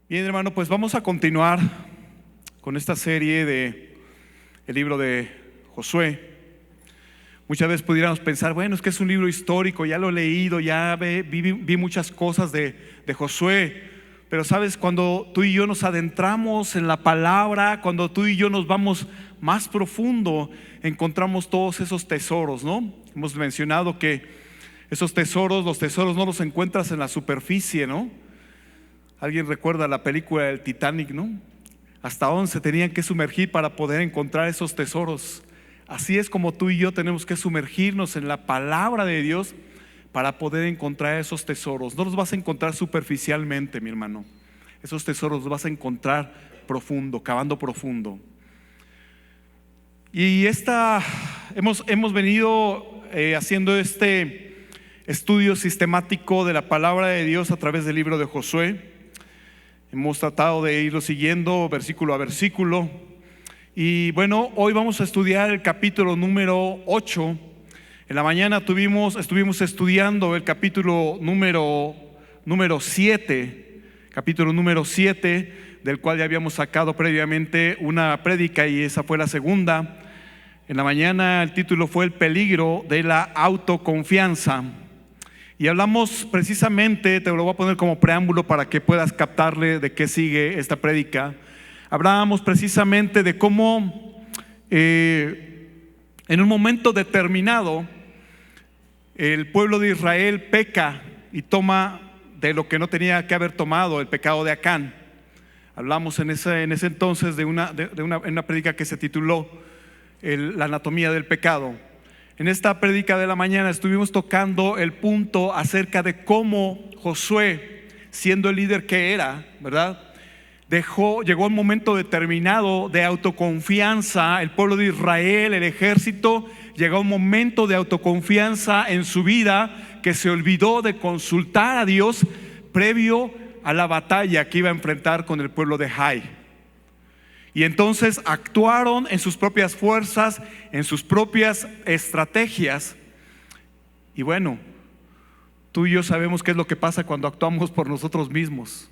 Bien, hermano, pues vamos a continuar con esta serie de el libro de Josué. Muchas veces pudiéramos pensar, bueno, es que es un libro histórico, ya lo he leído, ya vi muchas cosas de Josué. Pero sabes, cuando tú y yo nos adentramos en la palabra, cuando tú y yo nos vamos más profundo, encontramos todos esos tesoros, ¿no? Hemos mencionado que esos tesoros, los tesoros no los encuentras en la superficie, ¿no? Alguien recuerda la película del Titanic, ¿no? Hasta dónde se tenían que sumergir para poder encontrar esos tesoros. Así es como tú y yo tenemos que sumergirnos en la palabra de Dios para poder encontrar esos tesoros. No los vas a encontrar superficialmente, mi hermano. Esos tesoros los vas a encontrar profundo, cavando profundo. Y hemos venido haciendo este estudio sistemático de la palabra de Dios a través del libro de Josué. Hemos tratado de irlo siguiendo versículo a versículo. Y bueno, hoy vamos a estudiar el capítulo número 8. En la mañana estuvimos estudiando el capítulo número 7, capítulo número 7, del cual ya habíamos sacado previamente una prédica y esa fue la segunda. En la mañana el título fue El peligro de la autoconfianza. Y hablamos precisamente, te lo voy a poner como preámbulo para que puedas captarle de qué sigue esta prédica. Hablábamos precisamente de cómo en un momento determinado el pueblo de Israel peca y toma de lo que no tenía que haber tomado, el pecado de Acán. Hablamos en ese entonces en una prédica que se tituló La anatomía del pecado. En esta prédica de la mañana estuvimos tocando el punto acerca de cómo Josué, siendo el líder que era, ¿verdad? Llegó un momento determinado de autoconfianza. El pueblo de Israel, el ejército, llegó a un momento de autoconfianza en su vida que se olvidó de consultar a Dios previo a la batalla que iba a enfrentar con el pueblo de Ai. Y entonces actuaron en sus propias fuerzas, en sus propias estrategias. Y bueno, tú y yo sabemos qué es lo que pasa cuando actuamos por nosotros mismos.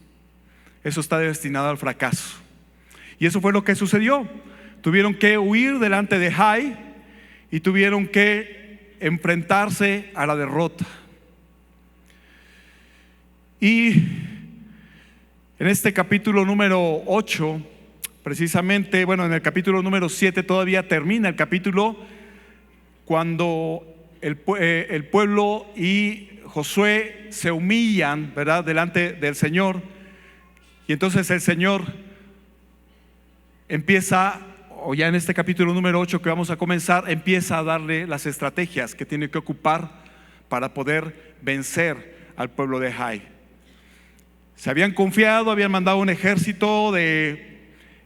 Eso está destinado al fracaso. Y eso fue lo que sucedió. Tuvieron que huir delante de Ai y tuvieron que enfrentarse a la derrota. Y en este capítulo número 8, precisamente, bueno, en el capítulo número 7 todavía termina el capítulo cuando el pueblo y Josué se humillan, ¿verdad?, delante del Señor. Y entonces el Señor empieza, o ya en este capítulo número 8 que vamos a comenzar, empieza a darle las estrategias que tiene que ocupar para poder vencer al pueblo de Ai. Se habían confiado, habían mandado un ejército de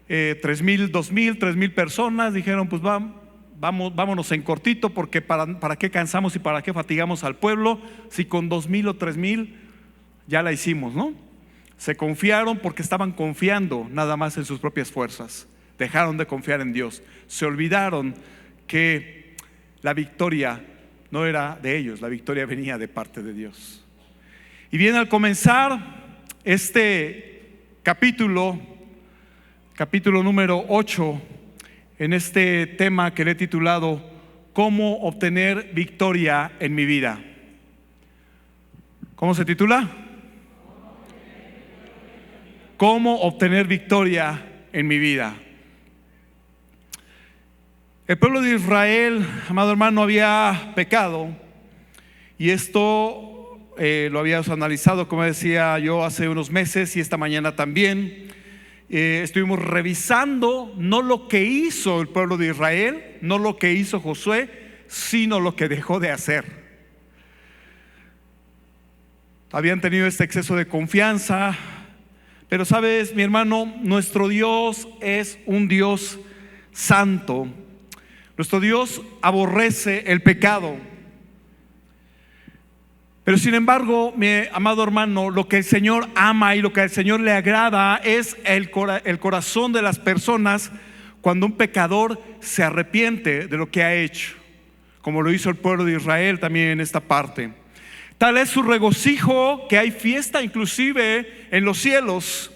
3,000, 2,000, 3,000 personas. Dijeron, pues vámonos en cortito, porque para qué cansamos y para qué fatigamos al pueblo si con 2,000 o 3,000 ya la hicimos, ¿no? Se confiaron porque estaban confiando nada más en sus propias fuerzas. Dejaron de confiar en Dios. Se olvidaron que la victoria no era de ellos, la victoria venía de parte de Dios. Y bien, al comenzar este capítulo número 8, en este tema que le he titulado ¿Cómo obtener victoria en mi vida? ¿Cómo se titula? ¿Cómo obtener victoria en mi vida? El pueblo de Israel, amado hermano, había pecado. Y esto lo habíamos analizado, como decía yo, hace unos meses y esta mañana también. Estuvimos revisando no lo que hizo el pueblo de Israel, no lo que hizo Josué, sino lo que dejó de hacer. Habían tenido este exceso de confianza. Pero sabes, mi hermano, nuestro Dios es un Dios santo. Nuestro Dios aborrece el pecado. Pero sin embargo, mi amado hermano, lo que el Señor ama y lo que al Señor le agrada es el corazón de las personas cuando un pecador se arrepiente de lo que ha hecho, como lo hizo el pueblo de Israel también en esta parte. Tal es su regocijo que hay fiesta inclusive en los cielos.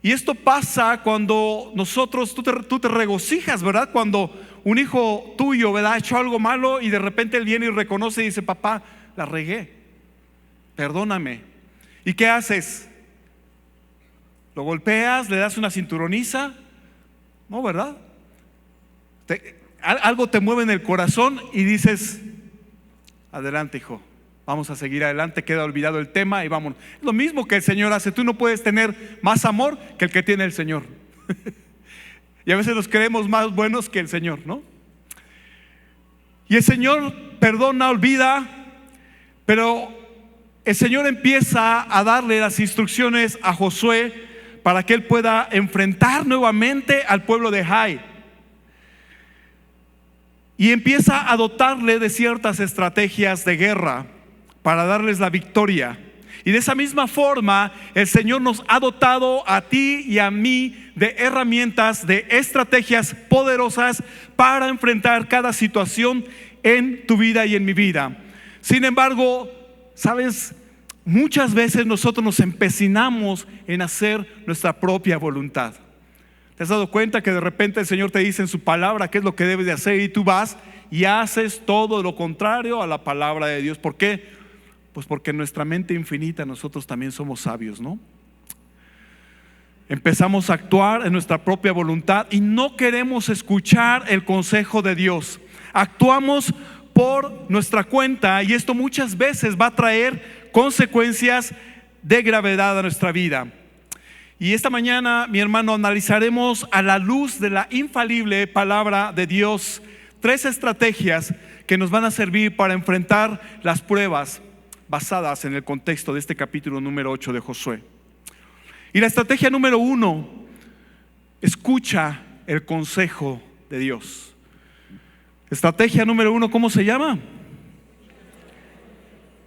Y esto pasa cuando tú te regocijas, ¿verdad? Cuando un hijo tuyo, ¿verdad?, ha hecho algo malo y de repente él viene y reconoce y dice: papá, la regué, perdóname. ¿Y qué haces? ¿Lo golpeas? ¿Le das una cinturoniza? No, ¿verdad? Algo te mueve en el corazón y dices: adelante, hijo, vamos a seguir adelante, queda olvidado el tema y vámonos. Es lo mismo que el Señor hace. Tú no puedes tener más amor que el que tiene el Señor. Y a veces nos creemos más buenos que el Señor, ¿no? Y el Señor perdona, olvida, pero el Señor empieza a darle las instrucciones a Josué para que él pueda enfrentar nuevamente al pueblo de Ai. Y empieza a dotarle de ciertas estrategias de guerra para darles la victoria. Y de esa misma forma el Señor nos ha dotado a ti y a mí de herramientas, de estrategias poderosas para enfrentar cada situación en tu vida y en mi vida. Sin embargo, ¿sabes? Muchas veces nosotros nos empecinamos en hacer nuestra propia voluntad. ¿Te has dado cuenta que de repente el Señor te dice en su palabra qué es lo que debes de hacer y tú vas y haces todo lo contrario a la palabra de Dios? ¿Por qué? Pues porque en nuestra mente infinita nosotros también somos sabios, ¿no? Empezamos a actuar en nuestra propia voluntad y no queremos escuchar el consejo de Dios. Actuamos por nuestra cuenta y esto muchas veces va a traer consecuencias de gravedad a nuestra vida. Y esta mañana, mi hermano, analizaremos a la luz de la infalible palabra de Dios 3 estrategias que nos van a servir para enfrentar las pruebas basadas en el contexto de este capítulo número 8 de Josué. Y la estrategia número 1: escucha el consejo de Dios. Estrategia número 1, ¿cómo se llama?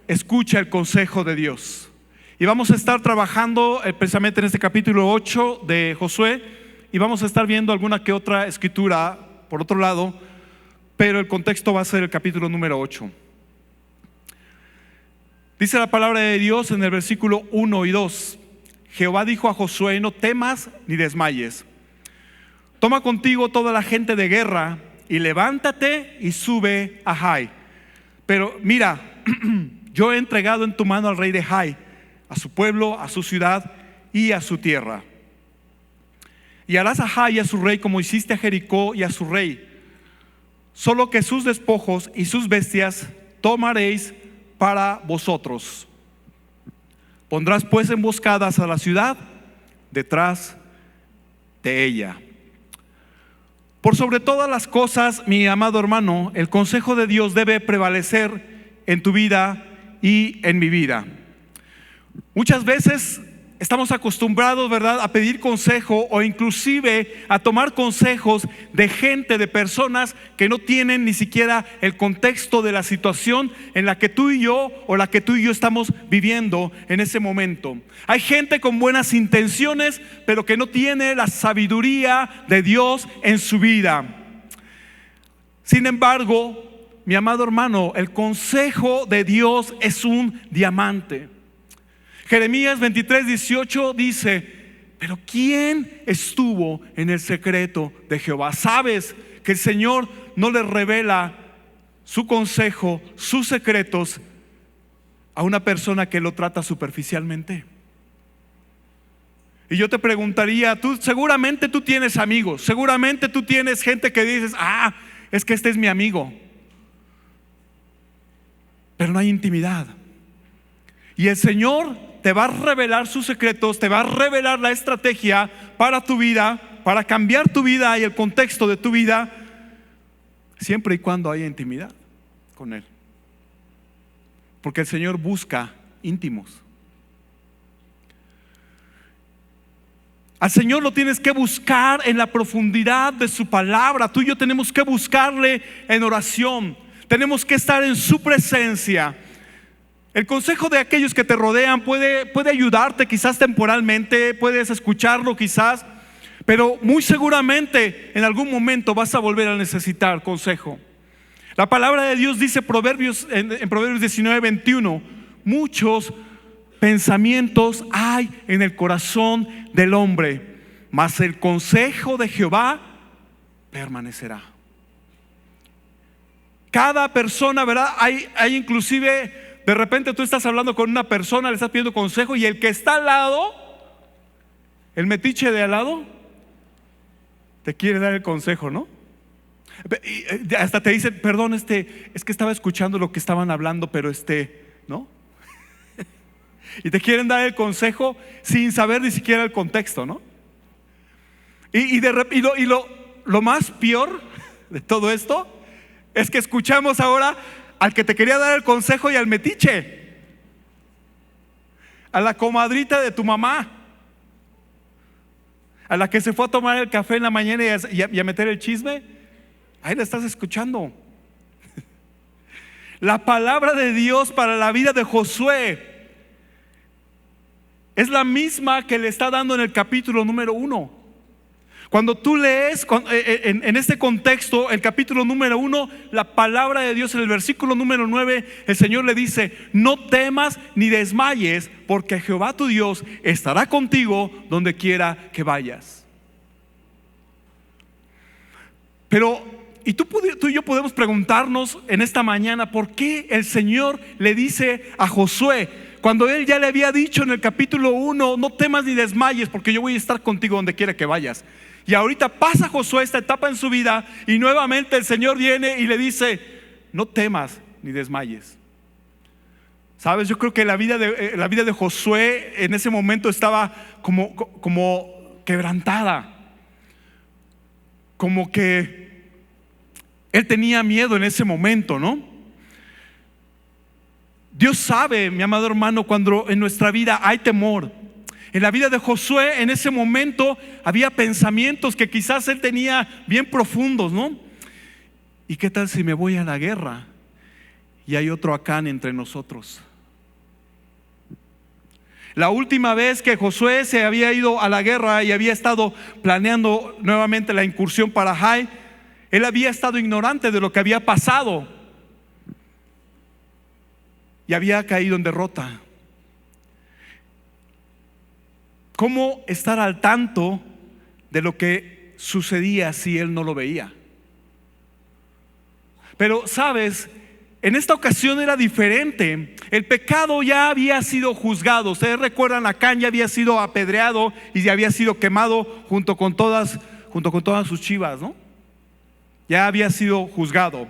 Escucha el consejo de Dios. Y vamos a estar trabajando precisamente en este capítulo 8 de Josué, y vamos a estar viendo alguna que otra escritura por otro lado, pero el contexto va a ser el capítulo número 8. Dice la palabra de Dios en el versículo 1 y 2: Jehová dijo a Josué: no temas ni desmayes. Toma contigo toda la gente de guerra y levántate y sube a Ai. Pero mira, yo he entregado en tu mano al rey de Ai, a su pueblo, a su ciudad y a su tierra. Y harás a Ai y a su rey como hiciste a Jericó y a su rey, solo que sus despojos y sus bestias tomaréis para vosotros. Pondrás pues emboscadas a la ciudad detrás de ella. Por sobre todas las cosas, mi amado hermano, el consejo de Dios debe prevalecer en tu vida y en mi vida. Muchas veces estamos acostumbrados, ¿verdad?, a pedir consejo o inclusive a tomar consejos de gente, de personas que no tienen ni siquiera el contexto de la situación en la que tú y yo o la que tú y yo estamos viviendo en ese momento. Hay gente con buenas intenciones, pero que no tiene la sabiduría de Dios en su vida. Sin embargo, mi amado hermano, el consejo de Dios es un diamante. Jeremías 23:18 dice: pero ¿quién estuvo en el secreto de Jehová? Sabes que el Señor no le revela su consejo, sus secretos a una persona que lo trata superficialmente. Y yo te preguntaría, seguramente tú tienes amigos, seguramente tú tienes gente que dices: es que este es mi amigo, pero no hay intimidad. Y el Señor te va a revelar sus secretos, te va a revelar la estrategia para tu vida, para cambiar tu vida y el contexto de tu vida, siempre y cuando haya intimidad con Él. Porque el Señor busca íntimos. Al Señor lo tienes que buscar en la profundidad de su palabra. Tú y yo tenemos que buscarle en oración. Tenemos que estar en su presencia. El consejo de aquellos que te rodean puede ayudarte quizás temporalmente, puedes escucharlo quizás, pero muy seguramente en algún momento vas a volver a necesitar consejo. La palabra de Dios dice en Proverbios 19:21: muchos pensamientos hay en el corazón del hombre, mas el consejo de Jehová permanecerá. Cada persona, ¿verdad? Hay inclusive, de repente tú estás hablando con una persona, le estás pidiendo consejo, y el que está al lado, el metiche de al lado, te quiere dar el consejo, ¿no? Y hasta te dice, perdón, es que estaba escuchando lo que estaban hablando, pero ¿no? Y te quieren dar el consejo sin saber ni siquiera el contexto, ¿no? Y lo más peor de todo esto es que escuchamos ahora al que te quería dar el consejo y al metiche, a la comadrita de tu mamá, a la que se fue a tomar el café en la mañana y a meter el chisme. Ahí la estás escuchando. La palabra de Dios para la vida de Josué es la misma que le está dando en el capítulo número 1. Cuando tú lees en este contexto, el capítulo número 1, la palabra de Dios en el versículo número 9, el Señor le dice: no temas ni desmayes, porque Jehová tu Dios estará contigo donde quiera que vayas. Pero y tú y yo podemos preguntarnos en esta mañana, ¿por qué el Señor le dice a Josué, cuando Él ya le había dicho en el capítulo 1, no temas ni desmayes, porque yo voy a estar contigo donde quiera que vayas? Y ahorita pasa Josué esta etapa en su vida y nuevamente el Señor viene y le dice: no temas ni desmayes. Sabes, yo creo que la vida de Josué en ese momento estaba como quebrantada, como que él tenía miedo en ese momento, ¿no? Dios sabe, mi amado hermano, cuando en nuestra vida hay temor. En la vida de Josué en ese momento había pensamientos que quizás él tenía bien profundos, ¿no? ¿Y qué tal si me voy a la guerra y hay otro Acán entre nosotros? La última vez que Josué se había ido a la guerra y había estado planeando nuevamente la incursión para Jai, él había estado ignorante de lo que había pasado y había caído en derrota. ¿Cómo estar al tanto de lo que sucedía si él no lo veía? Pero sabes, en esta ocasión era diferente. El pecado ya había sido juzgado. Ustedes recuerdan, Acán ya había sido apedreado y ya había sido quemado junto con todas sus chivas, ¿no? Ya había sido juzgado.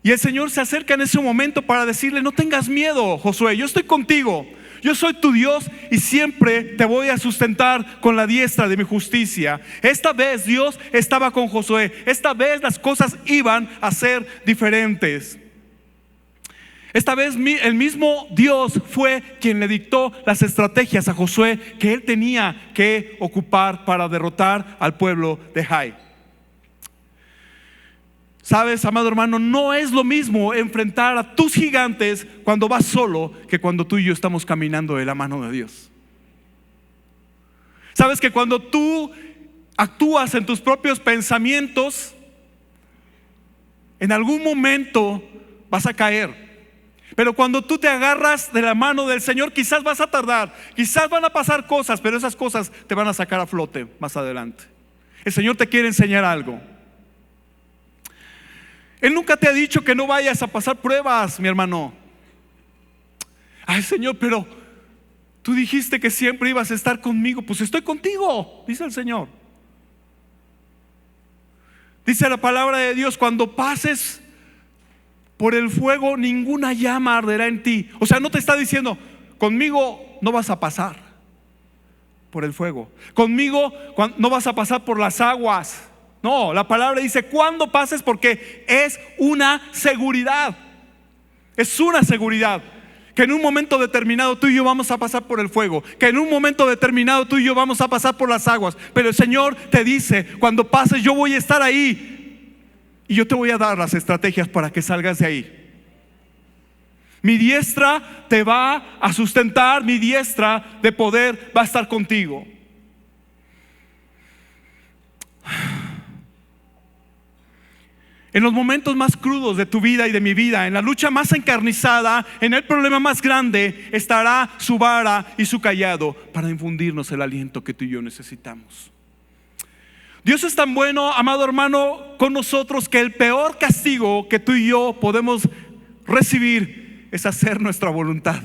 Y el Señor se acerca en ese momento para decirle: no tengas miedo, Josué, yo estoy contigo. Yo soy tu Dios y siempre te voy a sustentar con la diestra de mi justicia. Esta vez Dios estaba con Josué. Esta vez las cosas iban a ser diferentes. Esta vez el mismo Dios fue quien le dictó las estrategias a Josué que él tenía que ocupar para derrotar al pueblo de Jai. Sabes, amado hermano, no es lo mismo enfrentar a tus gigantes cuando vas solo que cuando tú y yo estamos caminando de la mano de Dios. Sabes que cuando tú actúas en tus propios pensamientos, en algún momento vas a caer. Pero cuando tú te agarras de la mano del Señor, quizás vas a tardar, quizás van a pasar cosas, pero esas cosas te van a sacar a flote más adelante. El Señor te quiere enseñar algo. Él nunca te ha dicho que no vayas a pasar pruebas, mi hermano. Ay, Señor, pero tú dijiste que siempre ibas a estar conmigo. Pues estoy contigo, dice el Señor. Dice la palabra de Dios: cuando pases por el fuego, ninguna llama arderá en ti. O sea, no te está diciendo: conmigo no vas a pasar por el fuego, conmigo no vas a pasar por las aguas. No, la palabra dice cuando pases, porque es una seguridad. Es una seguridad que en un momento determinado tú y yo vamos a pasar por el fuego, que en un momento determinado tú y yo vamos a pasar por las aguas. Pero el Señor te dice: cuando pases, yo voy a estar ahí y yo te voy a dar las estrategias para que salgas de ahí. Mi diestra te va a sustentar, mi diestra de poder va a estar contigo. En los momentos más crudos de tu vida y de mi vida, en la lucha más encarnizada, en el problema más grande, estará su vara y su cayado para infundirnos el aliento que tú y yo necesitamos. Dios es tan bueno, amado hermano, con nosotros, que el peor castigo que tú y yo podemos recibir es hacer nuestra voluntad.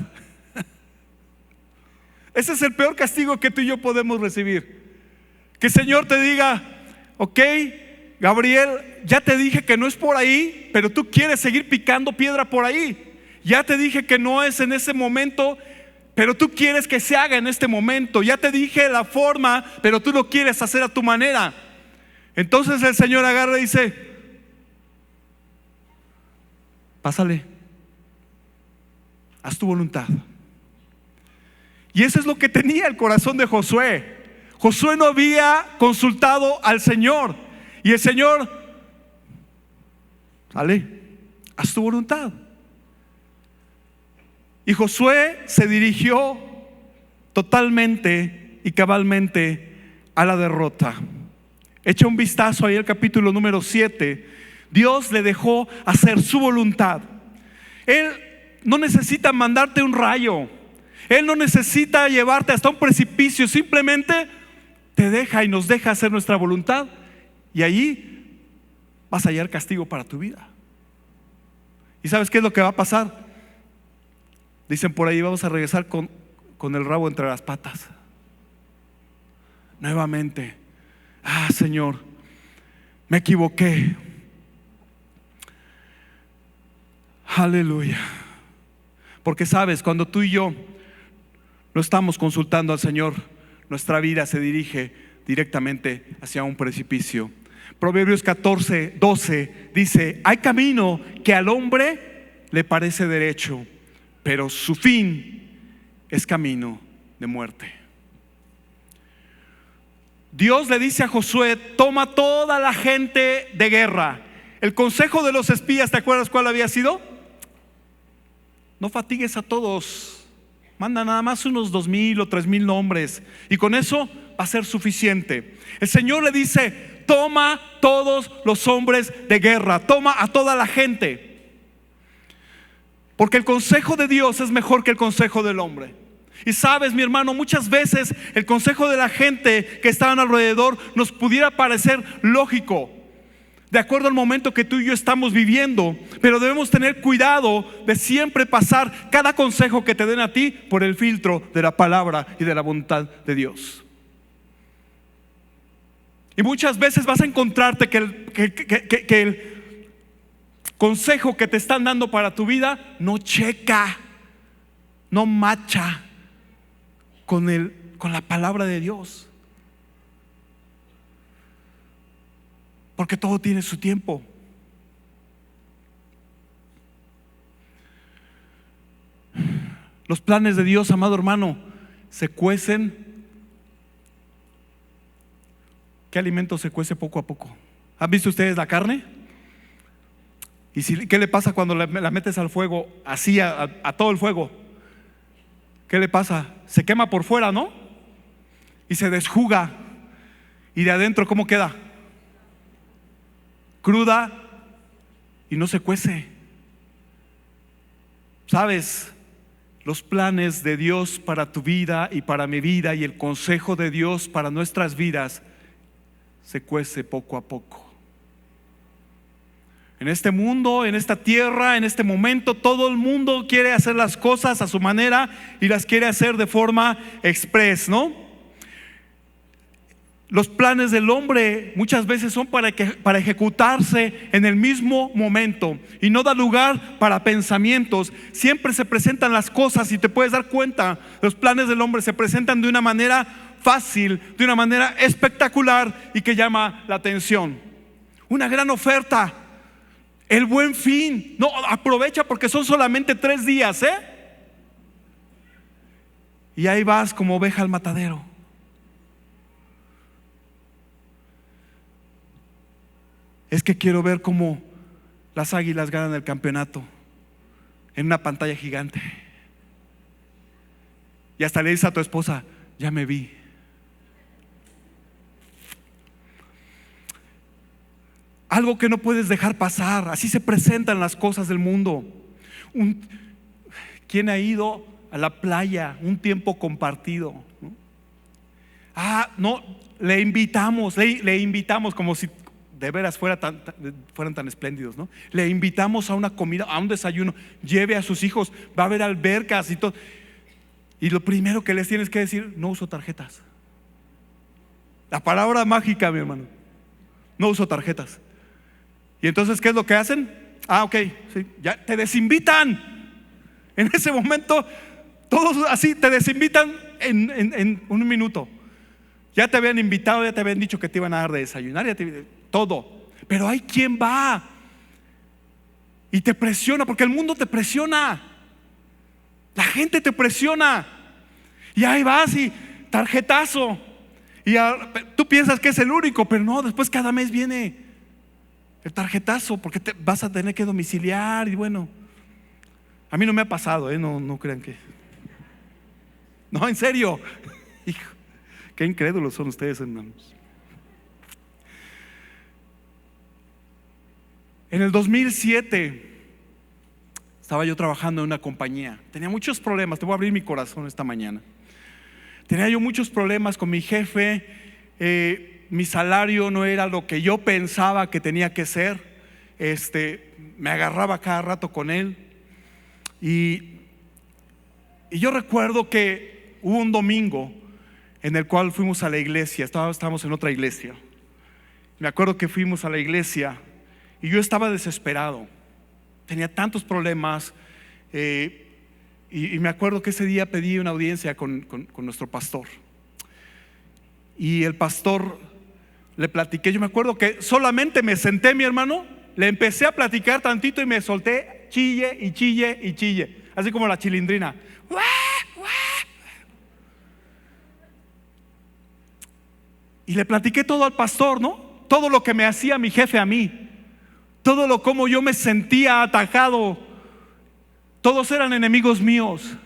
Ese es el peor castigo que tú y yo podemos recibir. Que el Señor te diga: ok, Gabriel, ya te dije que no es por ahí, pero tú quieres seguir picando piedra por ahí. Ya te dije que no es en ese momento, pero tú quieres que se haga en este momento. Ya te dije la forma, pero tú lo quieres hacer a tu manera. Entonces el Señor agarra y dice: pásale, haz tu voluntad. Y eso es lo que tenía el corazón de Josué. Josué no había consultado al Señor, y el Señor: sale, haz tu voluntad. Y Josué se dirigió totalmente y cabalmente a la derrota. Echa un vistazo ahí al capítulo número 7. Dios le dejó hacer su voluntad. Él no necesita mandarte un rayo. Él no necesita llevarte hasta un precipicio. Simplemente te deja y nos deja hacer nuestra voluntad, y allí vas a hallar castigo para tu vida. ¿Y sabes qué es lo que va a pasar? Dicen por ahí: vamos a regresar con el rabo entre las patas. Nuevamente: ah, Señor, me equivoqué. Aleluya. Porque sabes, cuando tú y yo no estamos consultando al Señor, nuestra vida se dirige directamente hacia un precipicio. Proverbios 14:12 dice: hay camino que al hombre le parece derecho, pero su fin es camino de muerte. Dios le dice a Josué: toma toda la gente de guerra. El consejo de los espías, ¿te acuerdas cuál había sido? No fatigues a todos, manda nada más unos 2,000 o 3,000 hombres, y con eso va a ser suficiente. El Señor le dice: toma todos los hombres de guerra, toma a toda la gente, porque el consejo de Dios es mejor que el consejo del hombre. Y sabes, mi hermano, muchas veces el consejo de la gente que estaban alrededor nos pudiera parecer lógico, de acuerdo al momento que tú y yo estamos viviendo, pero debemos tener cuidado de siempre pasar cada consejo que te den a ti por el filtro de la palabra y de la voluntad de Dios. Y muchas veces vas a encontrarte que el consejo que te están dando para tu vida no checa, no macha con la palabra de Dios. Porque todo tiene su tiempo. Los planes de Dios, amado hermano, se cuecen. ¿Qué alimento se cuece poco a poco? ¿Han visto ustedes la carne? ¿Y qué le pasa cuando la metes al fuego? Así a todo el fuego. ¿Qué le pasa? Se quema por fuera, ¿no? Y se desjuga. ¿Y de adentro cómo queda? Cruda y no se cuece. ¿Sabes? Los planes de Dios para tu vida y para mi vida, y el consejo de Dios para nuestras vidas, se cuece poco a poco. En este mundo, en esta tierra, en este momento, todo el mundo quiere hacer las cosas a su manera y las quiere hacer de forma express, ¿no? Los planes del hombre muchas veces son para ejecutarse en el mismo momento, y no da lugar para pensamientos. Siempre se presentan las cosas, y te puedes dar cuenta, los planes del hombre se presentan de una manera fácil, de una manera espectacular y que llama la atención. Una gran oferta, el Buen Fin. No, aprovecha porque son solamente 3 días, y ahí vas como oveja al matadero. Es que quiero ver cómo las Águilas ganan el campeonato en una pantalla gigante. Y hasta le dices a tu esposa: ya me vi. algo que no puedes dejar pasar. Así se presentan las cosas del mundo. ¿Quién ha ido a la playa? Un tiempo compartido, ¿no? No, le invitamos como si de veras fueran tan espléndidos, ¿no? Le invitamos a una comida, a un desayuno. Lleve a sus hijos, va a haber albercas y todo. Y lo primero que les tienes que decir: no uso tarjetas. La palabra mágica, mi hermano: no uso tarjetas. Y entonces, ¿qué es lo que hacen? Ok, sí, ya te desinvitan. En ese momento, todos así te desinvitan en un minuto. Ya te habían invitado, ya te habían dicho que te iban a dar de desayunar, todo. Pero hay quien va y te presiona, porque el mundo te presiona, la gente te presiona, y ahí vas y tarjetazo. Y tú piensas que es el único, pero no, después cada mes viene el tarjetazo, porque te vas a tener que domiciliar. Y bueno, a mí no me ha pasado, no crean que. No, en serio. Hijo, qué incrédulos son ustedes, hermanos. En el 2007 estaba yo trabajando en una compañía. Tenía muchos problemas. Te voy a abrir mi corazón esta mañana. Tenía yo muchos problemas con mi jefe. Mi salario no era lo que yo pensaba que tenía que ser. Me agarraba cada rato con él. Y yo recuerdo que hubo un domingo en el cual fuimos a la iglesia. Estábamos en otra iglesia. Me acuerdo que fuimos a la iglesia y yo estaba desesperado. Tenía tantos problemas. Y me acuerdo que ese día pedí una audiencia con nuestro pastor. Y el pastor le platiqué. Yo me acuerdo que solamente me senté, mi hermano, le empecé a platicar tantito y me solté chille y chille y chille, así como la chilindrina. Y le platiqué todo al pastor, ¿no? Todo lo que me hacía mi jefe a mí, todo como yo me sentía atacado. Todos eran enemigos míos.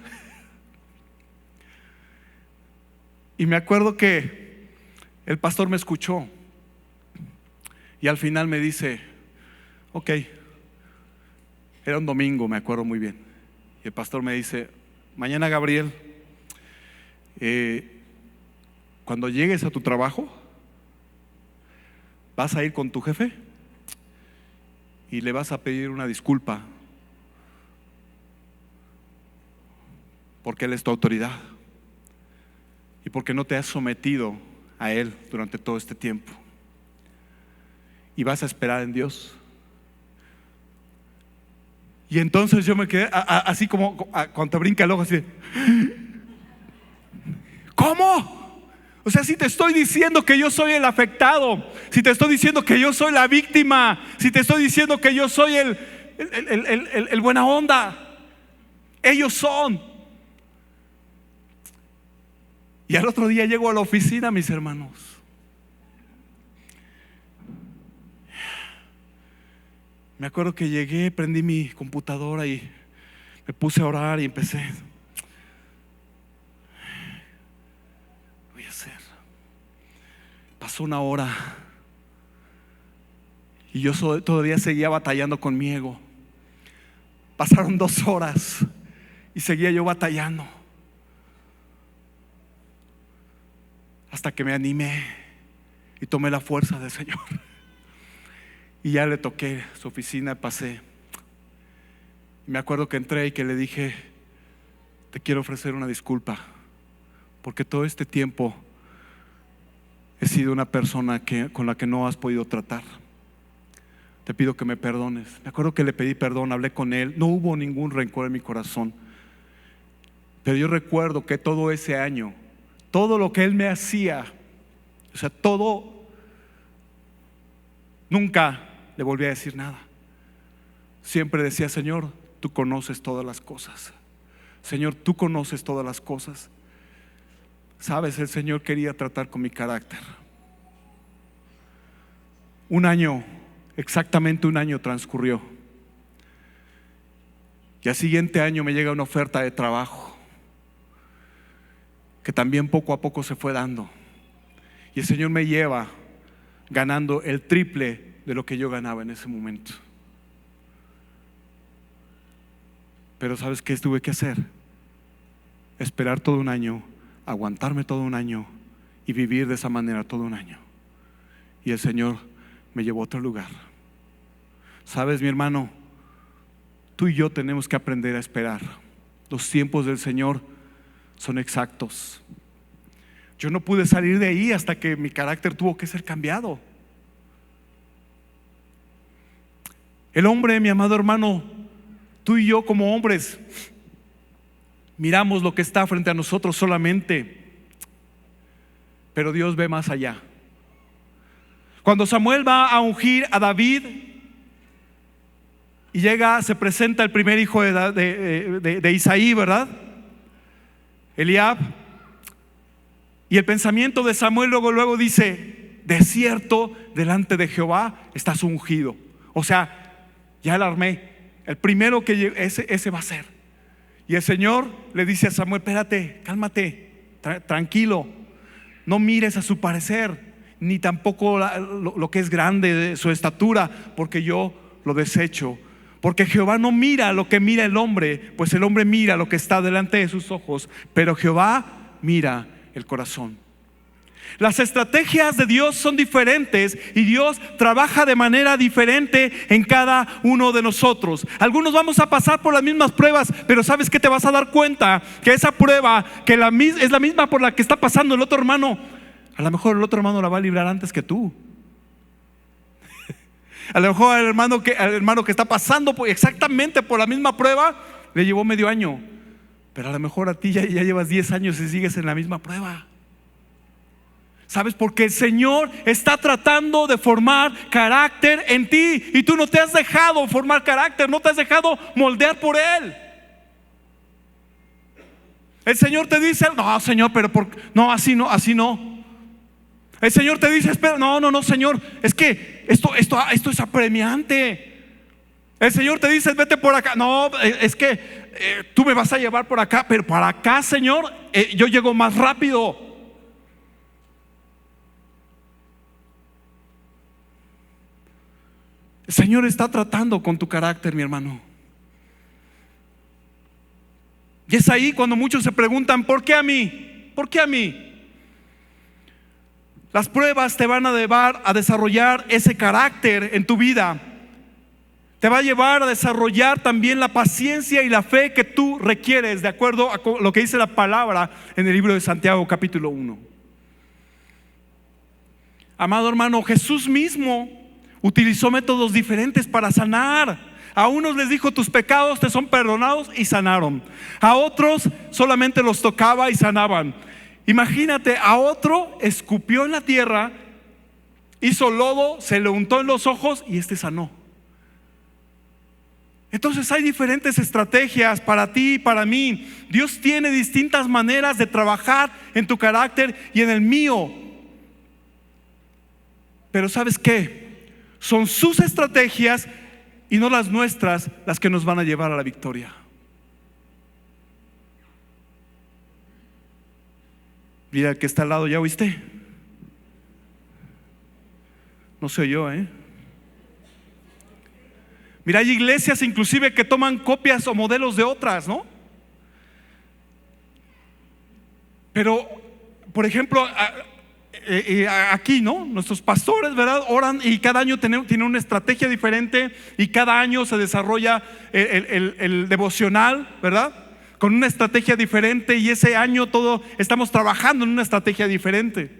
Y me acuerdo que el pastor me escuchó y al final me dice: ok, era un domingo, me acuerdo muy bien. Y el pastor me dice: mañana, Gabriel, cuando llegues a tu trabajo, vas a ir con tu jefe y le vas a pedir una disculpa, porque él es tu autoridad y porque no te has sometido a él durante todo este tiempo, y vas a esperar en Dios. Y entonces yo me quedé así como cuando te brinca el ojo, así de, ¿cómo? O sea, si te estoy diciendo que yo soy el afectado, si te estoy diciendo que yo soy la víctima, si te estoy diciendo que yo soy el buena onda, ellos son. Y al otro día llego a la oficina, mis hermanos, me acuerdo que llegué, prendí mi computadora y me puse a orar y empecé. Voy a hacer. Pasó una hora y yo todavía seguía batallando con mi ego. Pasaron 2 horas y seguía yo batallando, hasta que me animé y tomé la fuerza del Señor. Y ya le toqué su oficina, pasé. Me acuerdo que entré y que le dije: te quiero ofrecer una disculpa, porque todo este tiempo he sido una persona con la que no has podido tratar. Te pido que me perdones. Me acuerdo que le pedí perdón, hablé con él. No hubo ningún rencor en mi corazón. Pero yo recuerdo que todo ese año, todo lo que él me hacía, o sea, todo, nunca le volví a decir nada. Siempre decía: Señor, tú conoces todas las cosas. Señor, tú conoces todas las cosas. Sabes, el Señor quería tratar con mi carácter. Exactamente un año transcurrió. Y al siguiente año me llega una oferta de trabajo, que también poco a poco se fue dando. Y el Señor me lleva ganando el triple de lo que yo ganaba en ese momento. Pero ¿sabes qué tuve que hacer? Esperar todo un año, aguantarme todo un año y vivir de esa manera todo un año. Y el Señor me llevó a otro lugar. ¿Sabes, mi hermano? Tú y yo tenemos que aprender a esperar. Los tiempos del Señor son exactos. Yo no pude salir de ahí hasta que mi carácter tuvo que ser cambiado. El hombre, mi amado hermano, tú y yo como hombres miramos lo que está frente a nosotros solamente, pero Dios ve más allá. Cuando Samuel va a ungir a David y llega, se presenta el primer hijo de Isaí, ¿verdad? Eliab. Y el pensamiento de Samuel luego dice: de cierto, delante de Jehová estás ungido. O sea, ya la armé. El primero que ese va a ser. Y el Señor le dice a Samuel: espérate, cálmate, tranquilo. No mires a su parecer, ni tampoco lo que es grande de su estatura, porque yo lo desecho. Porque Jehová no mira lo que mira el hombre, pues el hombre mira lo que está delante de sus ojos, pero Jehová mira el corazón. Las estrategias de Dios son diferentes y Dios trabaja de manera diferente en cada uno de nosotros. Algunos vamos a pasar por las mismas pruebas, pero ¿sabes qué? Te vas a dar cuenta que esa prueba es la misma por la que está pasando el otro hermano. A lo mejor el otro hermano la va a librar antes que tú. A lo mejor al hermano que está pasando exactamente por la misma prueba le llevó medio año, pero a lo mejor a ti ya llevas 10 años y sigues en la misma prueba. ¿Sabes? Porque el Señor está tratando de formar carácter en ti y tú no te has dejado formar carácter, no te has dejado moldear por Él. El Señor te dice: no, Señor, pero no, así no, así no. El Señor te dice: espera, no, Señor, es que esto es apremiante. El Señor te dice: vete por acá. No, es que tú me vas a llevar por acá, pero para acá, Señor, yo llego más rápido. El Señor está tratando con tu carácter, mi hermano. Y es ahí cuando muchos se preguntan: ¿por qué a mí? ¿Por qué a mí? Las pruebas te van a llevar a desarrollar ese carácter en tu vida. Te va a llevar a desarrollar también la paciencia y la fe que tú requieres, de acuerdo a lo que dice la palabra en el libro de Santiago capítulo 1. Amado hermano, Jesús mismo utilizó métodos diferentes para sanar. A unos les dijo: tus pecados te son perdonados, y sanaron. A otros solamente los tocaba y sanaban. Imagínate, a otro escupió en la tierra, hizo lodo, se le untó en los ojos y sanó. Entonces hay diferentes estrategias para ti y para mí. Dios tiene distintas maneras de trabajar en tu carácter y en el mío. Pero ¿sabes qué? Son sus estrategias y no las nuestras las que nos van a llevar a la victoria. Mira el que está al lado, ¿ya oíste? No se oyó, Mira, hay iglesias inclusive que toman copias o modelos de otras, ¿no? Pero, por ejemplo, aquí, ¿no? Nuestros pastores, ¿verdad? Oran y cada año tienen una estrategia diferente y cada año se desarrolla el devocional, ¿verdad? Con una estrategia diferente, y ese año todo estamos trabajando en una estrategia diferente.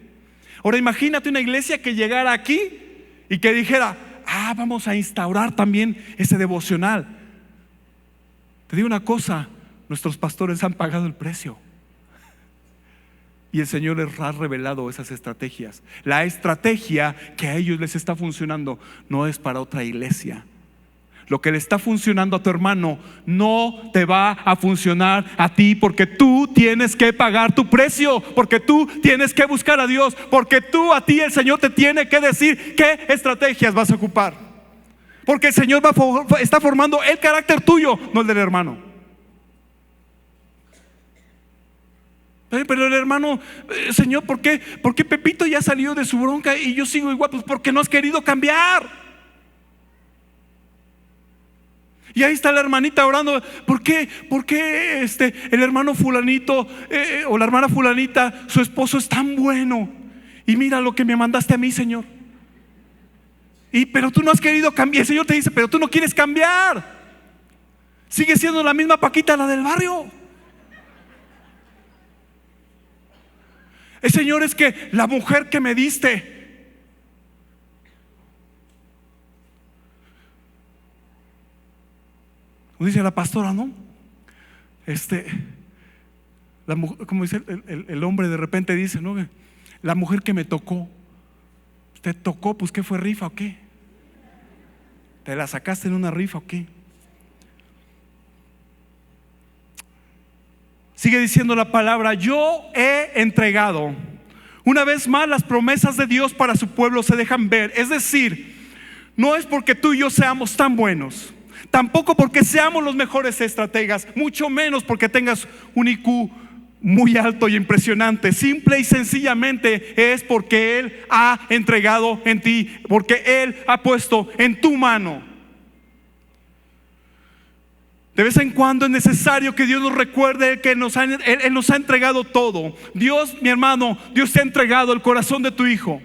Ahora imagínate una iglesia que llegara aquí y que dijera: vamos a instaurar también ese devocional. Te digo una cosa: nuestros pastores han pagado el precio y el Señor les ha revelado esas estrategias. La estrategia que a ellos les está funcionando no es para otra iglesia. Lo que le está funcionando a tu hermano no te va a funcionar a ti, porque tú tienes que pagar tu precio, porque tú tienes que buscar a Dios, porque a ti el Señor te tiene que decir qué estrategias vas a ocupar, porque el Señor está formando el carácter tuyo, no el del hermano. Pero el hermano: Señor, ¿por qué Pepito ya salió de su bronca y yo sigo igual? Pues porque no has querido cambiar. Y ahí está la hermanita orando. ¿Por qué el hermano fulanito o la hermana fulanita, su esposo es tan bueno? Y mira lo que me mandaste a mí, Señor. Pero tú no has querido cambiar. El Señor te dice, pero tú no quieres cambiar. Sigue siendo la misma Paquita, la del barrio. El Señor, es que la mujer que me diste, dice la pastora, ¿no? Como dice el hombre, de repente dice, ¿no? La mujer que me tocó. ¿Te tocó? Pues ¿qué fue, rifa o qué? ¿Te la sacaste en una rifa o qué? Sigue diciendo la palabra: yo he entregado. Una vez más, las promesas de Dios para su pueblo se dejan ver. Es decir, no es porque tú y yo seamos tan buenos, tampoco porque seamos los mejores estrategas, mucho menos porque tengas un IQ muy alto y impresionante. Simple y sencillamente es porque Él ha entregado en ti, porque Él ha puesto en tu mano. De vez en cuando es necesario que Dios nos recuerde que Él nos ha entregado todo. Dios, mi hermano, Dios te ha entregado el corazón de tu hijo.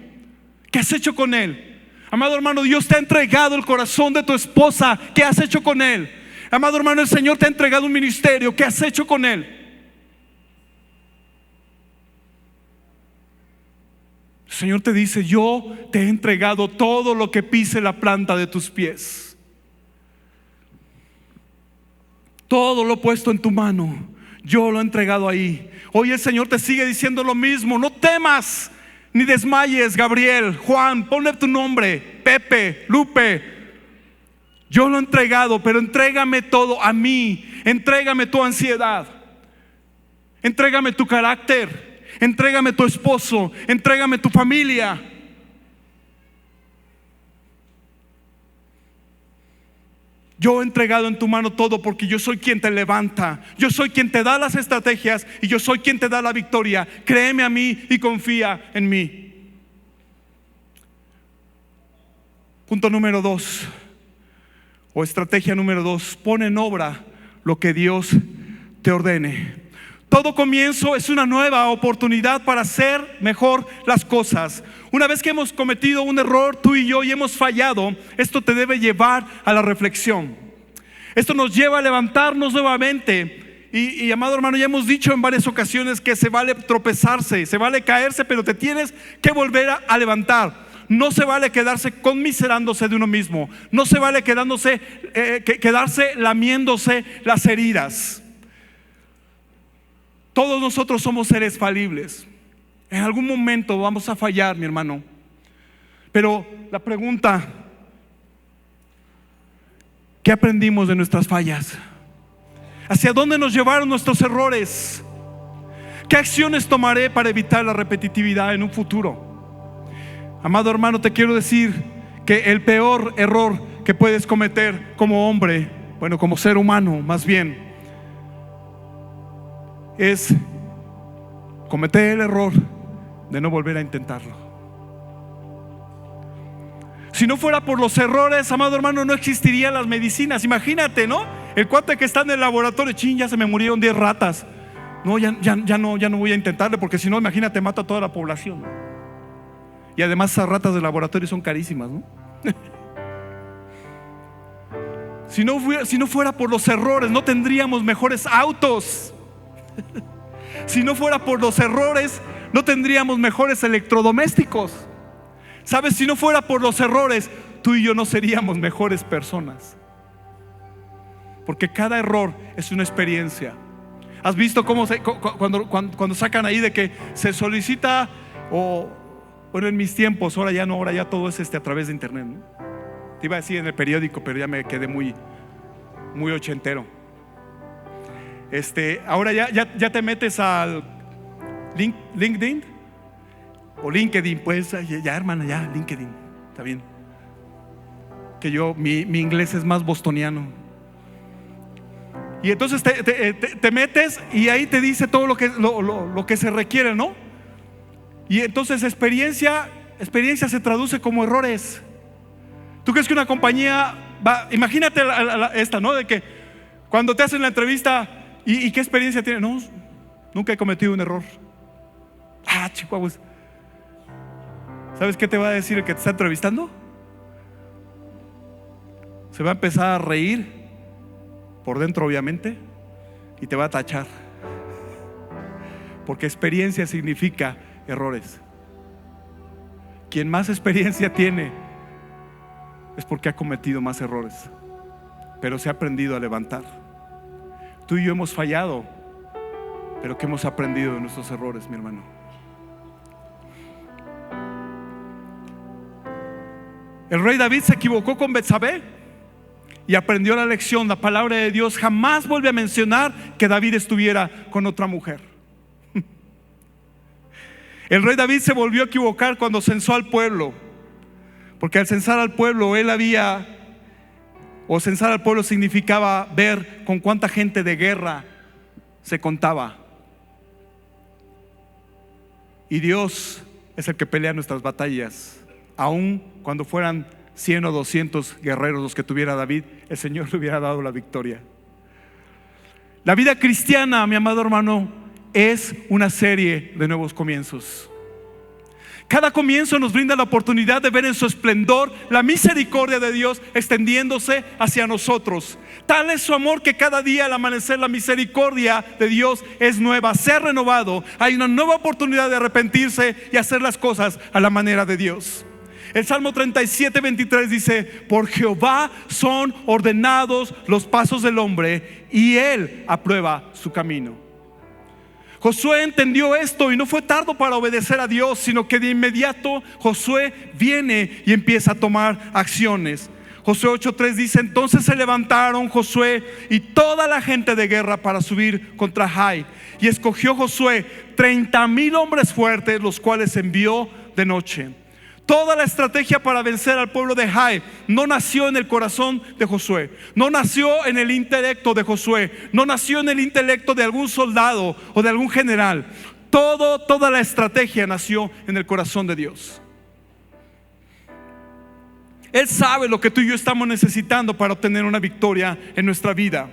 ¿Qué has hecho con él? Amado hermano, Dios te ha entregado el corazón de tu esposa. ¿Qué has hecho con él? Amado hermano, el Señor te ha entregado un ministerio. ¿Qué has hecho con él? El Señor te dice: yo te he entregado todo lo que pise la planta de tus pies. Todo lo he puesto en tu mano. Yo lo he entregado ahí. Hoy el Señor te sigue diciendo lo mismo: no temas ni desmayes, Gabriel, Juan, ponle tu nombre, Pepe, Lupe. Yo lo he entregado, pero entrégame todo a mí. Entrégame tu ansiedad, entrégame tu carácter, entrégame tu esposo, entrégame tu familia. Yo he entregado en tu mano todo, porque yo soy quien te levanta, yo soy quien te da las estrategias y yo soy quien te da la victoria. Créeme a mí y confía en mí. Punto número 2, o estrategia número 2: pon en obra lo que Dios te ordene. Todo comienzo es una nueva oportunidad para hacer mejor las cosas. Una vez que hemos cometido un error, tú y yo, y hemos fallado, esto te debe llevar a la reflexión. Esto nos lleva a levantarnos nuevamente. Y amado hermano, ya hemos dicho en varias ocasiones que se vale tropezarse, se vale caerse, pero te tienes que volver a levantar. No se vale quedarse conmiserándose de uno mismo. No se vale quedarse lamiéndose las heridas. Todos nosotros somos seres falibles. En algún momento vamos a fallar, mi hermano. Pero la pregunta: ¿qué aprendimos de nuestras fallas? ¿Hacia dónde nos llevaron nuestros errores? ¿Qué acciones tomaré para evitar la repetitividad en un futuro? Amado hermano, te quiero decir que el peor error que puedes cometer como hombre, bueno, como ser humano más bien, es cometer el error de no volver a intentarlo. Si no fuera por los errores, amado hermano, no existirían las medicinas. Imagínate, ¿no? El cuate que está en el laboratorio: chin, ya se me murieron 10 ratas. No, ya no voy a intentarle, porque si no, imagínate, mata a toda la población. Y además esas ratas de laboratorio son carísimas, ¿no? Si no fuera por los errores, no tendríamos mejores autos. Si no fuera por los errores, no tendríamos mejores electrodomésticos. ¿Sabes? Si no fuera por los errores, tú y yo no seríamos mejores personas. Porque cada error es una experiencia. ¿Has visto cómo cuando sacan ahí de que se solicita, bueno, en mis tiempos, ahora ya todo es a través de internet, ¿no? Te iba a decir en el periódico, pero ya me quedé muy ochentero. Ahora ya te metes al LinkedIn o LinkedIn, pues ya hermana, ya LinkedIn, está bien. Que mi inglés es más bostoniano. Y entonces te metes y ahí te dice todo lo que se requiere, ¿no? Y entonces experiencia se traduce como errores. ¿Tú crees que una compañía imagínate esta, ¿no? De que cuando te hacen la entrevista, ¿y qué experiencia tienes? No, nunca he cometido un error. Chihuahuas. ¿Sabes qué te va a decir el que te está entrevistando? Se va a empezar a reír por dentro, obviamente, y te va a tachar, porque experiencia significa errores. Quien más experiencia tiene es porque ha cometido más errores, pero se ha aprendido a levantar. Tú y yo hemos fallado, pero ¿qué hemos aprendido de nuestros errores, mi hermano? El rey David se equivocó con Betsabé y aprendió la lección. La palabra de Dios jamás vuelve a mencionar que David estuviera con otra mujer. El rey David se volvió a equivocar cuando censó al pueblo, porque al censar al pueblo, censar al pueblo significaba ver con cuánta gente de guerra se contaba. Y Dios es el que pelea nuestras batallas. Aun cuando fueran 100 o 200 guerreros los que tuviera David, el Señor le hubiera dado la victoria. La vida cristiana, mi amado hermano, es una serie de nuevos comienzos. Cada comienzo nos brinda la oportunidad de ver en su esplendor la misericordia de Dios extendiéndose hacia nosotros. Tal es su amor que cada día al amanecer la misericordia de Dios es nueva, se ha renovado. Hay una nueva oportunidad de arrepentirse y hacer las cosas a la manera de Dios. El Salmo 37:23 dice: por Jehová son ordenados los pasos del hombre, y Él aprueba su camino. Josué entendió esto y no fue tardo para obedecer a Dios, sino que de inmediato Josué viene y empieza a tomar acciones. Josué 8:3 dice: entonces se levantaron Josué y toda la gente de guerra para subir contra Jai, y escogió Josué 30,000 hombres fuertes, los cuales envió de noche. Toda la estrategia para vencer al pueblo de Jai no nació en el corazón de Josué, no nació en el intelecto de Josué, no nació en el intelecto de algún soldado o de algún general. Toda la estrategia nació en el corazón de Dios. Él sabe lo que tú y yo estamos necesitando para obtener una victoria en nuestra vida.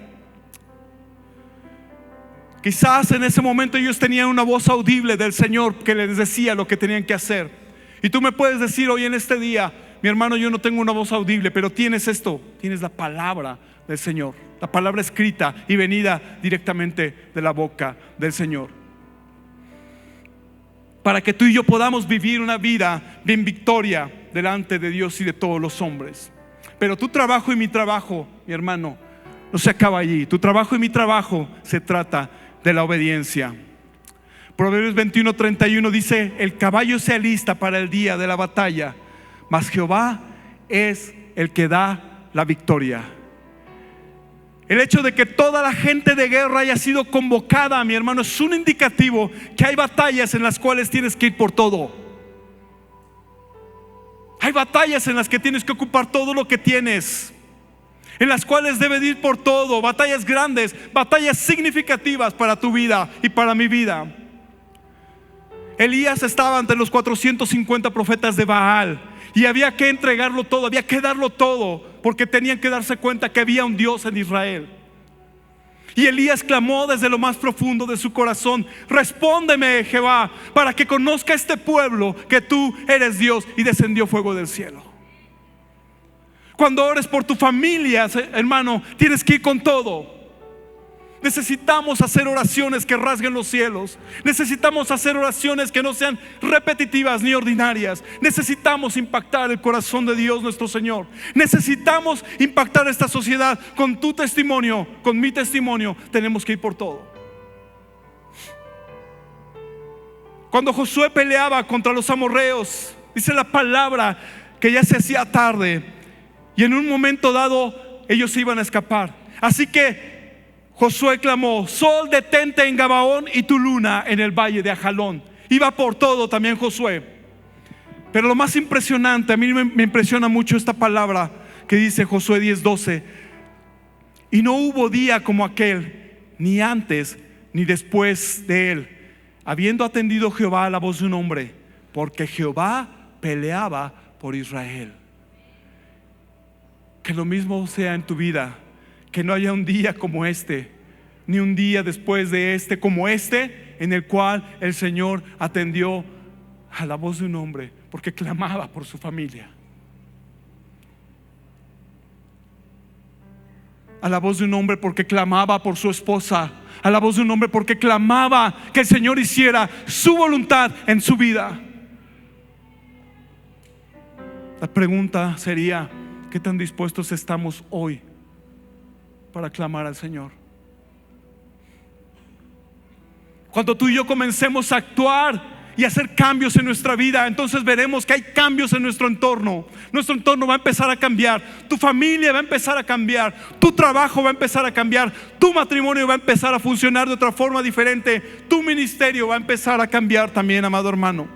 Quizás en ese momento ellos tenían una voz audible del Señor que les decía lo que tenían que hacer. Y tú me puedes decir hoy en este día: mi hermano, yo no tengo una voz audible, pero tienes esto, tienes la palabra del Señor, la palabra escrita y venida directamente de la boca del Señor, para que tú y yo podamos vivir una vida de victoria delante de Dios y de todos los hombres. Pero tu trabajo y mi trabajo, mi hermano, no se acaba allí. Tu trabajo y mi trabajo se trata de la obediencia. Proverbios 21:31 dice: el caballo se alista para el día de la batalla, mas Jehová es el que da la victoria. El hecho de que toda la gente de guerra haya sido convocada, mi hermano, es un indicativo que hay batallas en las cuales tienes que ir por todo. Hay batallas en las que tienes que ocupar todo lo que tienes, en las cuales debes ir por todo. Batallas grandes, batallas significativas para tu vida y para mi vida. Elías estaba ante los 450 profetas de Baal y había que entregarlo todo, había que darlo todo, porque tenían que darse cuenta que había un Dios en Israel. Y Elías clamó desde lo más profundo de su corazón: respóndeme, Jehová, para que conozca este pueblo que tú eres Dios. Y descendió fuego del cielo. Cuando ores por tu familia, hermano, tienes que ir con todo. Necesitamos hacer oraciones que rasguen los cielos. Necesitamos hacer oraciones que no sean repetitivas ni ordinarias. Necesitamos impactar el corazón de Dios nuestro Señor. Necesitamos impactar esta sociedad con tu testimonio, con mi testimonio. Tenemos que ir por todo. Cuando Josué peleaba contra los amorreos, dice la palabra que ya se hacía tarde y en un momento dado ellos se iban a escapar. Así que Josué clamó: sol, detente en Gabaón, y tu luna en el valle de Ajalón. Iba por todo también Josué. Pero lo más impresionante, a mí me impresiona mucho esta palabra que dice Josué 10:12: y no hubo día como aquel, ni antes ni después de él, habiendo atendido Jehová a la voz de un hombre, porque Jehová peleaba por Israel. Que lo mismo sea en tu vida, que no haya un día como este, ni un día después de este como este, en el cual el Señor atendió a la voz de un hombre porque clamaba por su familia, a la voz de un hombre porque clamaba por su esposa, a la voz de un hombre porque clamaba que el Señor hiciera su voluntad en su vida. La pregunta sería: ¿qué tan dispuestos estamos hoy para clamar al Señor? Cuando tú y yo comencemos a actuar y hacer cambios en nuestra vida, entonces veremos que hay cambios en nuestro entorno. Nuestro entorno va a empezar a cambiar, tu familia va a empezar a cambiar, tu trabajo va a empezar a cambiar, tu matrimonio va a empezar a funcionar de otra forma diferente, tu ministerio va a empezar a cambiar también, amado hermano.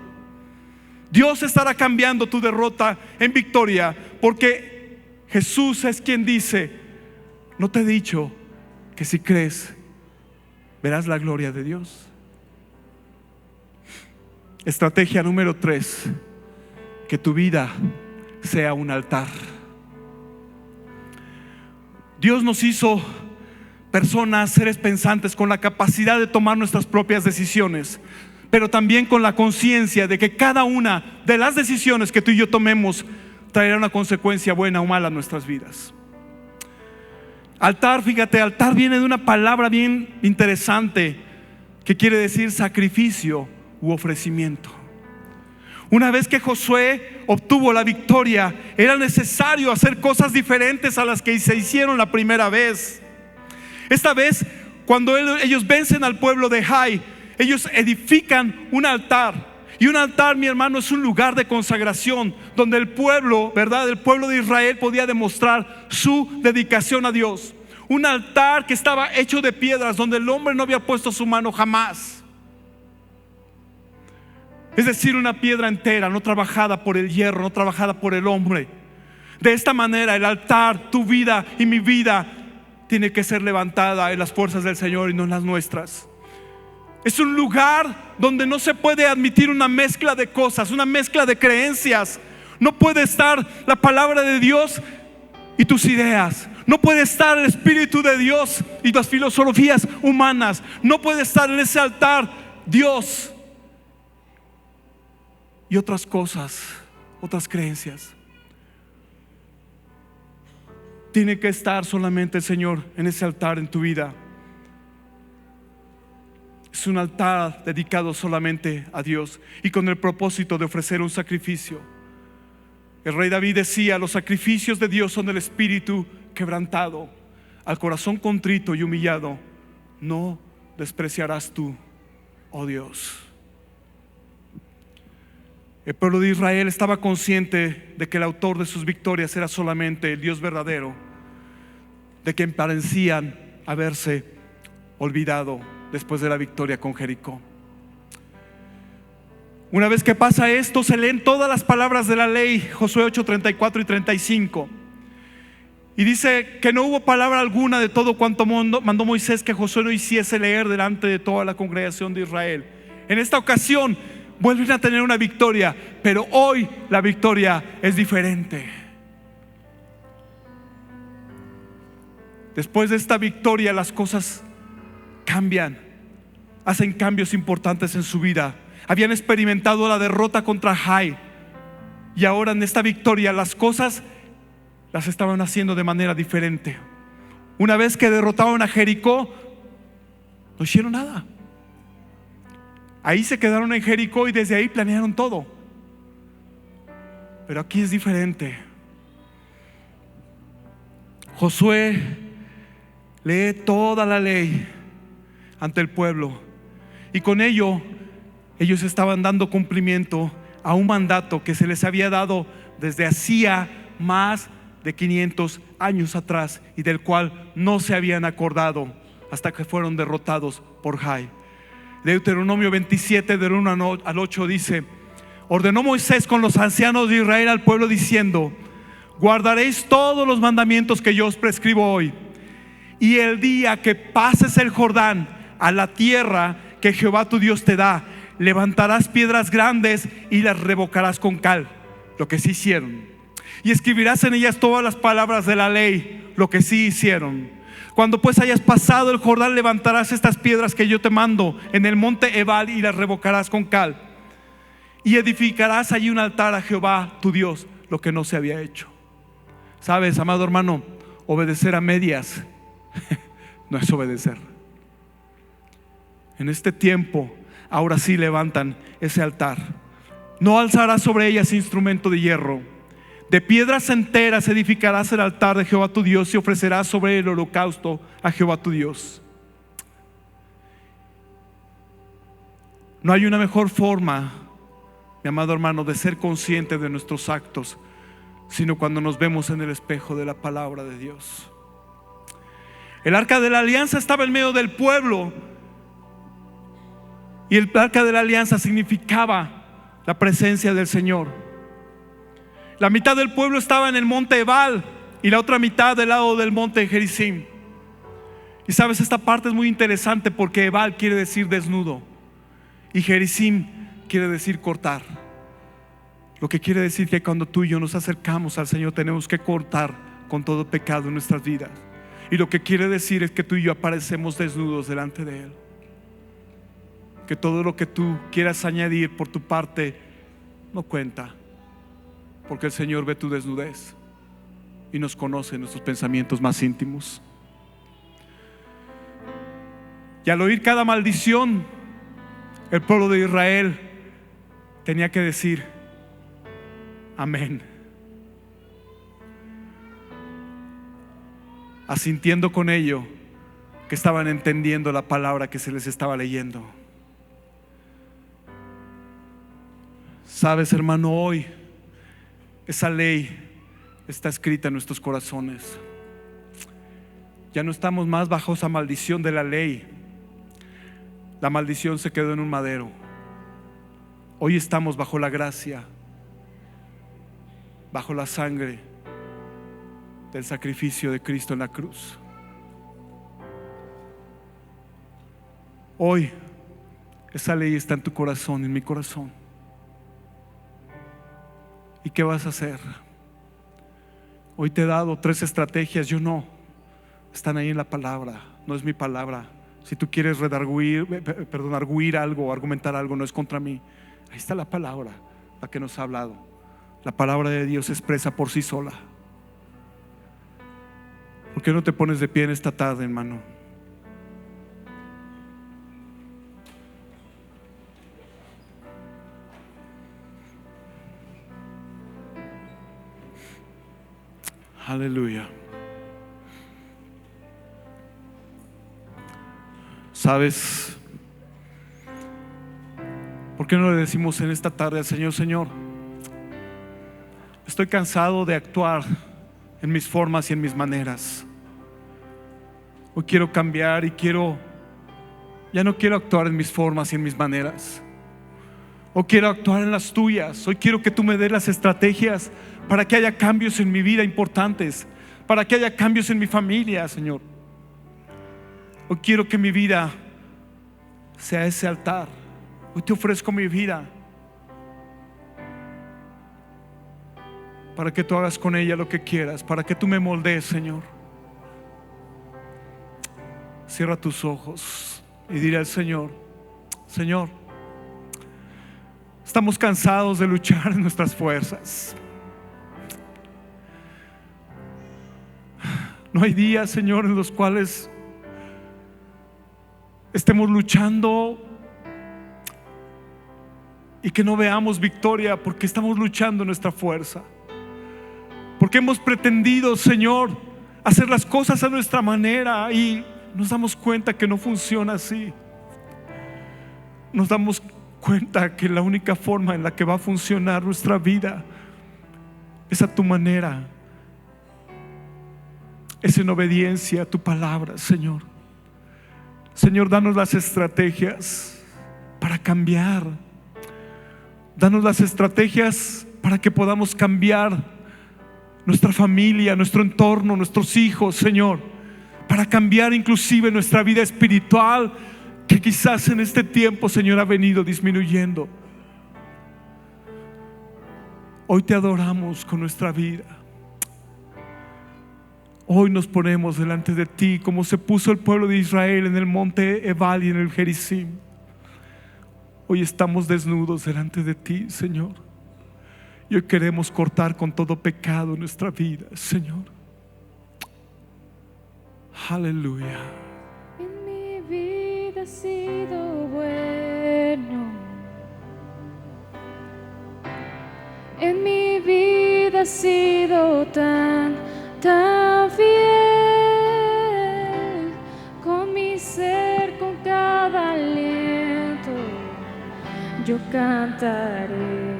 Dios estará cambiando tu derrota en victoria, porque Jesús es quien dice: ¿no te he dicho que si crees verás la gloria de Dios? Estrategia número 3: que tu vida sea un altar. Dios nos hizo personas, seres pensantes, con la capacidad de tomar nuestras propias decisiones, pero también con la conciencia de que cada una de las decisiones que tú y yo tomemos traerá una consecuencia buena o mala a nuestras vidas. Altar, fíjate, altar viene de una palabra bien interesante que quiere decir sacrificio u ofrecimiento. Una vez que Josué obtuvo la victoria, era necesario hacer cosas diferentes a las que se hicieron la primera vez. Esta vez, cuando ellos vencen al pueblo de Ai, ellos edifican un altar. Y un altar, mi hermano, es un lugar de consagración donde el pueblo, ¿verdad? El pueblo de Israel podía demostrar su dedicación a Dios. Un altar que estaba hecho de piedras, donde el hombre no había puesto su mano jamás. Es decir, una piedra entera, no trabajada por el hierro, no trabajada por el hombre. De esta manera el altar, tu vida y mi vida, tiene que ser levantada en las fuerzas del Señor y no en las nuestras. Es un lugar donde no se puede admitir una mezcla de cosas, una mezcla de creencias. No puede estar la palabra de Dios y tus ideas. No puede estar el Espíritu de Dios y las filosofías humanas. No puede estar en ese altar Dios y otras cosas, otras creencias. Tiene que estar solamente el Señor en ese altar en tu vida. Es un altar dedicado solamente a Dios y con el propósito de ofrecer un sacrificio. El rey David decía: los sacrificios de Dios son el espíritu quebrantado, al corazón contrito y humillado no despreciarás tú, oh Dios. El pueblo de Israel estaba consciente de que el autor de sus victorias era solamente el Dios verdadero, de quien parecían haberse olvidado después de la victoria con Jericó. Una vez que pasa esto, se leen todas las palabras de la ley, Josué 8, 34 y 35. Y dice que no hubo palabra alguna de todo cuanto mandó Moisés que Josué no hiciese leer delante de toda la congregación de Israel. En esta ocasión vuelven a tener una victoria, pero hoy la victoria es diferente. Después de esta victoria las cosas cambian, hacen cambios importantes en su vida. Habían experimentado la derrota contra Ai y ahora en esta victoria las cosas las estaban haciendo de manera diferente. Una vez que derrotaron a Jericó, no hicieron nada. Ahí se quedaron en Jericó y desde ahí planearon todo. Pero aquí es diferente. Josué lee toda la ley ante el pueblo y con ello ellos estaban dando cumplimiento a un mandato que se les había dado desde hacía más de 500 años atrás y del cual no se habían acordado hasta que fueron derrotados por Ai. Deuteronomio 27 del 1 al 8 dice: ordenó Moisés con los ancianos de Israel al pueblo diciendo: guardaréis todos los mandamientos que yo os prescribo hoy, y el día que pases el Jordán a la tierra que Jehová tu Dios te da, levantarás piedras grandes y las revocarás con cal. Lo que sí hicieron. y escribirás en ellas todas las palabras de la ley, lo que sí hicieron. Cuando pues hayas pasado el Jordán, levantarás estas piedras que yo te mando en el monte Ebal y las revocarás con cal, y edificarás allí un altar a Jehová tu Dios, lo que no se había hecho. Sabes, amado hermano, obedecer a medias no es obedecer. En este tiempo, ahora sí levantan ese altar. No alzarás sobre ellas instrumento de hierro. De piedras enteras edificarás el altar de Jehová tu Dios y ofrecerás sobre el holocausto a Jehová tu Dios. No hay una mejor forma, mi amado hermano, de ser consciente de nuestros actos, sino cuando nos vemos en el espejo de la palabra de Dios. El arca de la alianza estaba en medio del pueblo, y el arca de la alianza significaba la presencia del Señor. La mitad del pueblo estaba en el monte Ebal y la otra mitad del lado del monte Gerizim. Y sabes, esta parte es muy interesante porque Ebal quiere decir desnudo y Gerizim quiere decir cortar. Lo que quiere decir que cuando tú y yo nos acercamos al Señor, tenemos que cortar con todo pecado en nuestras vidas. Y lo que quiere decir es que tú y yo aparecemos desnudos delante de Él. Que todo lo que tú quieras añadir por tu parte no cuenta, porque el Señor ve tu desnudez y nos conoce nuestros pensamientos más íntimos. Y al oír cada maldición, el pueblo de Israel tenía que decir amén, asintiendo con ello que estaban entendiendo la palabra que se les estaba leyendo. Sabes, hermano, hoy esa ley está escrita en nuestros corazones. Ya no estamos más bajo esa maldición de la ley. La maldición se quedó en un madero. Hoy estamos bajo la gracia, bajo la sangre del sacrificio de Cristo en la cruz. Hoy esa ley está en tu corazón, en mi corazón. ¿Y qué vas a hacer? Hoy te he dado 3 estrategias. Yo no. Están ahí en la palabra. No es mi palabra. Si tú quieres arguir algo, argumentar algo, no es contra mí. Ahí está la palabra, la que nos ha hablado. La palabra de Dios se expresa por sí sola. ¿Por qué no te pones de pie en esta tarde, hermano? Aleluya. ¿Sabes? ¿Por qué no le decimos en esta tarde al Señor: Señor, estoy cansado de actuar en mis formas y en mis maneras? Hoy quiero cambiar y ya no quiero actuar en mis formas y en mis maneras. Hoy quiero actuar en las tuyas. Hoy quiero que tú me des las estrategias para que haya cambios en mi vida importantes, para que haya cambios en mi familia, Señor. Hoy quiero que mi vida sea ese altar. Hoy te ofrezco mi vida para que tú hagas con ella lo que quieras, para que tú me moldees, Señor. Cierra tus ojos y dile al Señor: Señor, estamos cansados de luchar en nuestras fuerzas. No hay días, Señor, en los cuales estemos luchando y que no veamos victoria, porque estamos luchando en nuestra fuerza, porque hemos pretendido, Señor, hacer las cosas a nuestra manera y nos damos cuenta que no funciona así. Nos damos cuenta que la única forma en la que va a funcionar nuestra vida es a tu manera, es en obediencia a tu palabra, Señor. Señor, danos las estrategias para cambiar. Danos las estrategias para que podamos cambiar nuestra familia, nuestro entorno, nuestros hijos, Señor, para cambiar inclusive nuestra vida espiritual, que quizás en este tiempo, Señor, ha venido disminuyendo. Hoy te adoramos con nuestra vida. Hoy nos ponemos delante de ti como se puso el pueblo de Israel en el monte Ebal y en el Gerizim. Hoy estamos desnudos delante de ti, Señor. Y hoy queremos cortar con todo pecado en nuestra vida, Señor. Aleluya. En mi vida has sido bueno. En mi vida has sido tan fiel. Con mi ser, con cada aliento, yo cantaré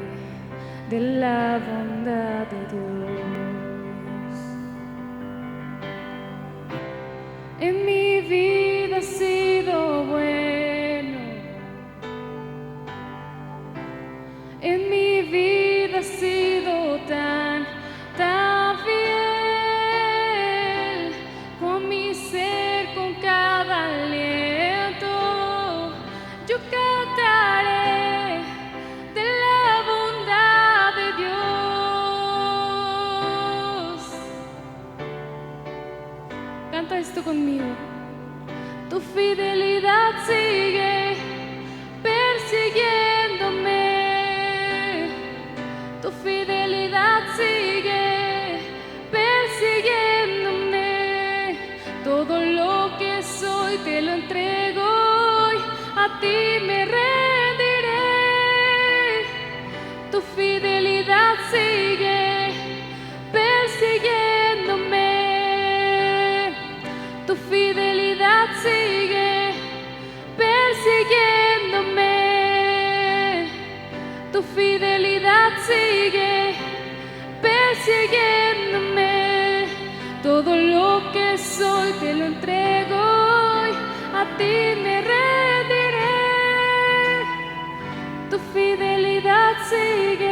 de la bondad de Dios. En mi vida has sido bueno. En mi vida has sido tan fiel. Con mi ser, con cada aliento, yo cantaré de la bondad de Dios. Canta esto conmigo. Tu fidelidad sigue persiguiéndome. Tu fidelidad sigue persiguiéndome. Todo lo que soy te lo entrego hoy. A ti me rendiré. Tu fidelidad sigue persiguiéndome. Tu fidelidad sigue persiguiéndome. Tu fidelidad sigue persiguiéndome. Todo lo que soy te lo entrego hoy. A ti me rendiré. Tu fidelidad sigue